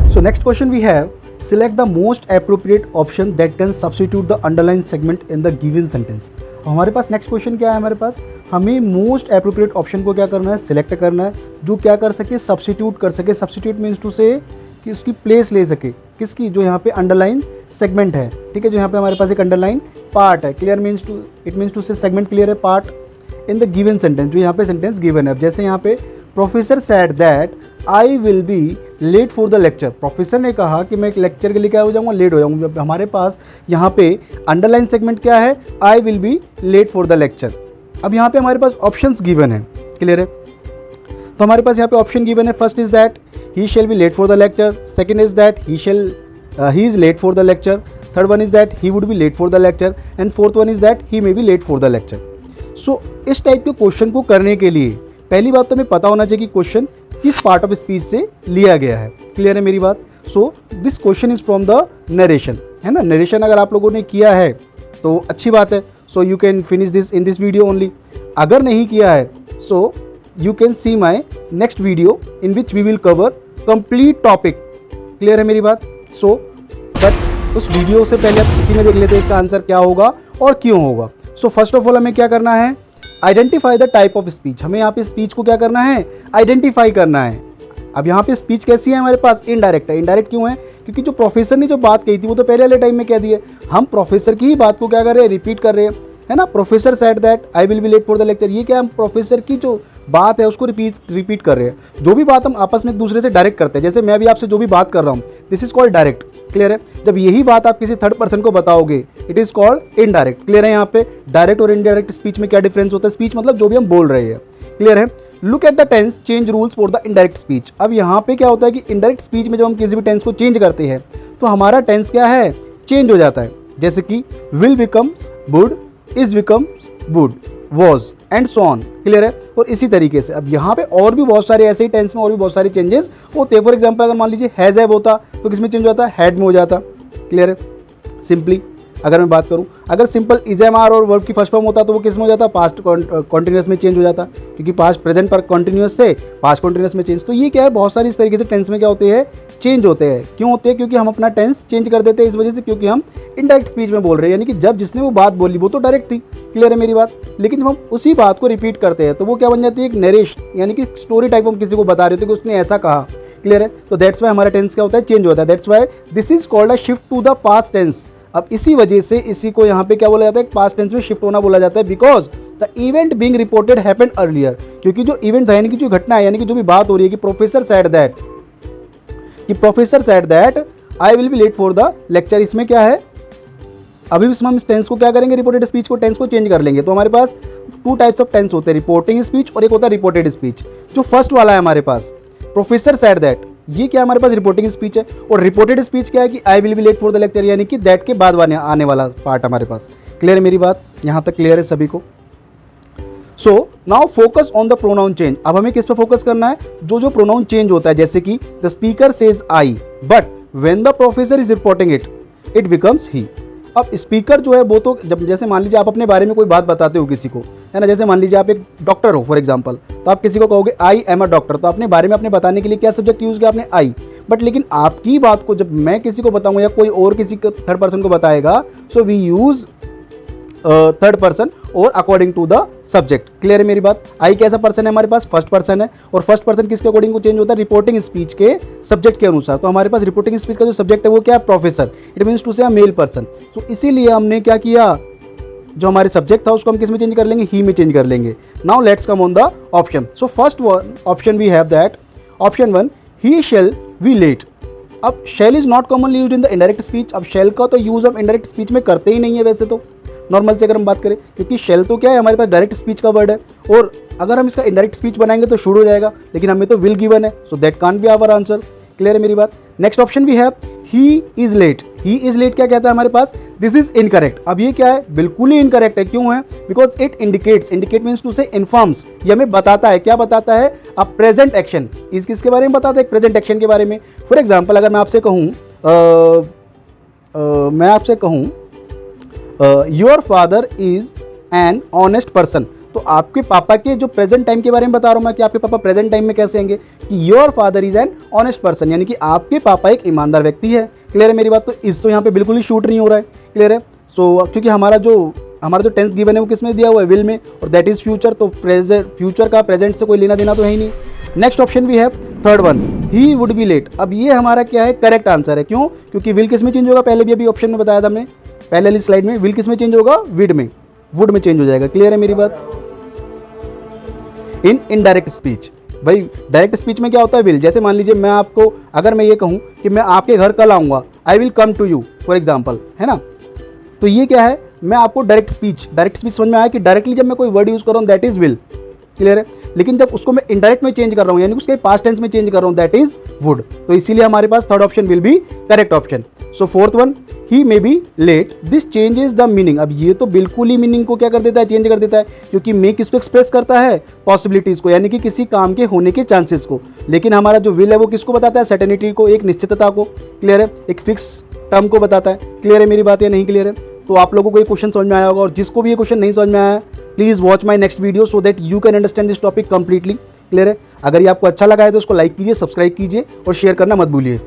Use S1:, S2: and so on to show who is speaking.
S1: So next question we have, select the most appropriate option that can substitute the underlined segment in the given sentence. हमारे पास next question क्या है, हमारे पास हमें most appropriate option को क्या करना है, सिलेक्ट करना है, जो क्या कर सके, सब्स्टिट्यूट कर सके. सब्स्टिट्यूट मीन्स टू से कि उसकी प्लेस ले सके, किसकी, जो यहाँ पे अंडरलाइन सेगमेंट है. ठीक है, जो यहाँ पे हमारे पास एक अंडरलाइन पार्ट है. Clear means to, it means to say segment clear है, part in the given sentence, जो यहाँ पे सेंटेंस गिवन है. जैसे यहाँ पे professor said that I will be late for the lecture. प्रोफेसर ने कहा कि मैं एक लेक्चर के लिए क्या हो जाऊँगा, लेट हो जाऊँगा. हमारे पास यहाँ पे अंडरलाइन सेगमेंट क्या है, I will be late for the lecture. अब यहाँ पे हमारे पास ऑप्शंस गिवन है. क्लियर है, तो हमारे पास यहाँ पे ऑप्शन गिवन है. First is that he shall be late for the lecture. Second is that he is late for the lecture. Third one is that he would be late for the lecture. And fourth one is that he may be late for the lecture. सो इस type के question को करने के लिए पहली बात तो हमें पता होना चाहिए कि क्वेश्चन किस पार्ट ऑफ स्पीच से लिया गया है. क्लियर है मेरी बात. So this question is from the narration, है ना. नरेशन अगर आप लोगों ने किया है तो अच्छी बात है. So you can finish this in this video only. अगर नहीं किया है so you can see my next video in which we will cover complete topic. Clear है मेरी बात. सो बट उस वीडियो से पहले आप इसी में देख लेते हैं इसका आंसर क्या होगा और क्यों होगा. सो फर्स्ट ऑफ ऑल हमें क्या करना है, identify the type of speech. हमें यहाँ पे स्पीच को क्या करना है, आइडेंटिफाई करना है. अब यहाँ पे स्पीच कैसी है हमारे पास, इनडायरेक्ट है. इनडायरेक्ट क्यों है, क्योंकि जो प्रोफेसर ने जो बात कही थी वो तो पहले वाले टाइम में कह दी है. हम प्रोफेसर की ही बात को क्या कर रहे हैं, रिपीट कर रहे हैं, है ना. Professor said that I will be late for the lecture. ये क्या, हम प्रोफेसर की जो बात है उसको रिपीट कर रहे हैं. जो भी बात हम आपस में एक दूसरे से डायरेक्ट करते हैं, जैसे मैं अभी आपसे जो भी बात कर रहा हूँ, this is called direct. Clear है. जब यही बात आप किसी थर्ड पर्सन को बताओगे, it is called indirect. Clear है. यहाँ पे डायरेक्ट और इनडायरेक्ट स्पीच में क्या डिफरेंस होता है. स्पीच मतलब जो भी हम बोल रहे हैं. क्लियर है. Look at the tense, change rules for the indirect speech. अब यहाँ पे क्या होता है कि इनडायरेक्ट स्पीच में जब हम किसी भी टेंस को चेंज करते हैं तो हमारा टेंस क्या है, चेंज हो जाता है. जैसे कि will becomes would, is becomes would, was and so on. Clear है. और इसी तरीके से अब यहाँ पे और भी बहुत सारे ऐसे ही टेंस में और भी बहुत सारे चेंजेस होते हैं. फॉर एग्जांपल अगर मान लीजिए हैज हैव होता तो किस में चेंज होता है, हैड में हो जाता. क्लियर है. सिंपली अगर मैं बात करूं, अगर सिंपल इज एम आर और वर्ब की फर्स्ट फॉर्म होता तो वो किस में हो जाता, पास्ट कॉन्टिन्यूस में चेंज हो जाता, क्योंकि पास्ट प्रेजेंट पर कॉन्टिन्यूस से पास्ट कॉन्टिन्यूस में चेंज. तो ये क्या है, बहुत सारी इस तरीके से टेंस में क्या होते हैं, चेंज होते हैं. क्यों होते हैं, क्योंकि हम अपना टेंस चेंज कर देते हैं इस वजह से, क्योंकि हम इनडायरेक्ट स्पीच में बोल रहे हैं. यानी कि जब जिसने वो बात बोली वो तो डायरेक्ट थी. क्लियर है मेरी बात. लेकिन जब हम उसी बात को रिपीट करते हैं तो वो क्या बन जाती है, एक नरेशन, यानी कि स्टोरी टाइप हम किसी को बता रहे थे कि उसने ऐसा कहा. क्लियर है. तो दैट्स वाई हमारा टेंस क्या होता है, चेंज होता है. That's why this is called a shift to the past tense. अब इसी वजह से इसी को यहाँ पे क्या बोला जाता है, पास्ट टेंस में शिफ्ट होना बोला जाता है. Because the event being reported happened earlier. क्योंकि जो इवेंट था, यानी कि जो घटना है, यानी कि जो भी बात हो रही है कि professor said that I will be late for the lecture, इसमें क्या है, अभी इसमें हम टेंस को क्या करेंगे, रिपोर्टेड स्पीच को, टेंस को चेंज कर लेंगे. तो हमारे पास टू टाइप्स ऑफ टेंस होते हैं, रिपोर्टिंग स्पीच और एक होता है रिपोर्टेड स्पीच. जो फर्स्ट वाला है हमारे पास, प्रोफेसर सेड दैट, ये क्या हमारे पास रिपोर्टिंग स्पीच है. और रिपोर्टेड स्पीच क्या है कि I will be late for the lecture, यानी कि दैट के बाद आने वाला पार्ट हमारे पास. क्लियर है मेरी बात. यहाँ तक क्लियर है सभी को. So now focus on the pronoun change. अब हमें किस पे फोकस करना है, जो प्रोनाउन चेंज होता है. जैसे कि the speaker says I but when the professor is reporting it becomes he. अब स्पीकर जो है वो तो जब, जैसे मान लीजिए आप अपने बारे में कोई बात बताते हो किसी को, है ना. जैसे मान लीजिए आप एक डॉक्टर हो फॉर एग्जांपल, तो आप किसी को कहोगे आई एम अ डॉक्टर. तो अपने बारे में अपने बताने के लिए क्या सब्जेक्ट यूज़ किया आपने, आई. बट लेकिन आपकी बात को जब मैं किसी को बताऊंगा या कोई और किसी थर्ड पर्सन को बताएगा, so we use third person और according to the subject. Clear है मेरी बात. आई कैसा पर्सन है हमारे पास, फर्स्ट पर्सन है. और फर्स्ट पर्सन किसके अकॉर्डिंग को चेंज होता है, रिपोर्टिंग स्पीच के सब्जेक्ट के अनुसार. तो हमारे पास रिपोर्टिंग स्पीच का जो सब्जेक्ट है वो क्या है, प्रोफेसर. इट मीन्स टू से अ मेल पर्सन. तो इसीलिए हमने क्या किया, जो हमारे सब्जेक्ट था उसको हम किस में चेंज कर लेंगे, ही में चेंज कर लेंगे. Now let's come on the option. So first option we have that option 1, he shall be late. अब shall is not commonly used in the indirect speech. अब शैल का तो यूज हम इनडायरेक्ट स्पीच में करते ही नहीं है वैसे तो, नॉर्मल से अगर हम बात करें, क्योंकि शेल तो क्या है हमारे पास डायरेक्ट स्पीच का वर्ड है. और अगर हम इसका इनडायरेक्ट स्पीच बनाएंगे तो शुरू हो जाएगा, लेकिन हमें तो विल गिवन है, so that can't be our answer. Clear है मेरी बात. नेक्स्ट ऑप्शन भी है he is late. He is late क्या कहता है हमारे पास, दिस इज इनकरेक्ट. अब ये क्या है, बिल्कुल ही इनकरेक्ट है. क्यों है, because it indicates, indicate means to say informs. ये हमें बताता है, क्या बताता है, अ प्रेजेंट एक्शन. इस किसके बारे में बताता है, एक प्रेजेंट एक्शन के बारे में. फॉर एग्जाम्पल अगर मैं आपसे कहूँ your father is an honest person, तो आपके पापा के जो प्रेजेंट टाइम के बारे में बता रहा हूँ मैं कि आपके पापा प्रेजेंट टाइम में कैसे आएंगे कि your father is an honest person, यानी कि आपके पापा एक ईमानदार व्यक्ति है। क्लियर है मेरी बात? तो इस तो यहाँ पे बिल्कुल ही शूट नहीं हो रहा है। क्लियर है? सो क्योंकि हमारा जो टेंस गिवन है वो किस में दिया हुआ है, विल में, और दैट इज फ्यूचर, तो प्रेजेंट फ्यूचर का प्रेजेंट से कोई लेना देना तो है ही नहीं। नेक्स्ट ऑप्शन भी है third one, he would be late. अब ये हमारा क्या है, करेक्ट आंसर है। क्यों? क्योंकि विल किस में चेंज होगा, पहले भी अभी ऑप्शन में बताया था हमने, पहले वाली स्लाइड में, विल किस में चेंज होगा, विड में, वुड में चेंज हो जाएगा। क्लियर है मेरी बात? इन इनडायरेक्ट स्पीच, भाई डायरेक्ट स्पीच में क्या होता है, विल। जैसे मान लीजिए मैं आपको, अगर मैं ये कहूँ कि मैं आपके घर कल आऊँगा, I will come to you for example, है ना, तो ये क्या है, मैं आपको डायरेक्ट स्पीच समझ में आया कि डायरेक्टली जब मैं कोई वर्ड यूज़ कर रहा हूँ दैट इज़ विल। क्लियर है? लेकिन जब उसको मैं इनडायरेक्ट में चेंज कर रहा हूँ, यानी उसके पास्ट टेंस में चेंज कर रहा हूँ, दैट इज वुड। तो इसीलिए हमारे पास third option will be correct option. So fourth one, he may be late, this changes the meaning. अब ये तो बिल्कुल ही मीनिंग को क्या कर देता है, चेंज कर देता है, क्योंकि मे किसको एक्सप्रेस करता है, पॉसिबिलिटीज़ को, यानी कि किसी काम के होने के चांसेस को। लेकिन हमारा जो विल है वो किसको बताता है, सर्टेनिटी को, एक निश्चितता को। क्लियर है? एक फिक्स टर्म को बताता है। क्लियर है मेरी बात या नहीं क्लियर है? तो आप लोगों को ये क्वेश्चन समझ में आया होगा, और जिसको भी ये क्वेश्चन नहीं समझ में आया, please watch my next video so that you can understand this topic completely. Clear है? अगर ये आपको अच्छा लगा है तो उसको लाइक कीजिए, सब्सक्राइब कीजिए और शेयर करना मत भूलिए।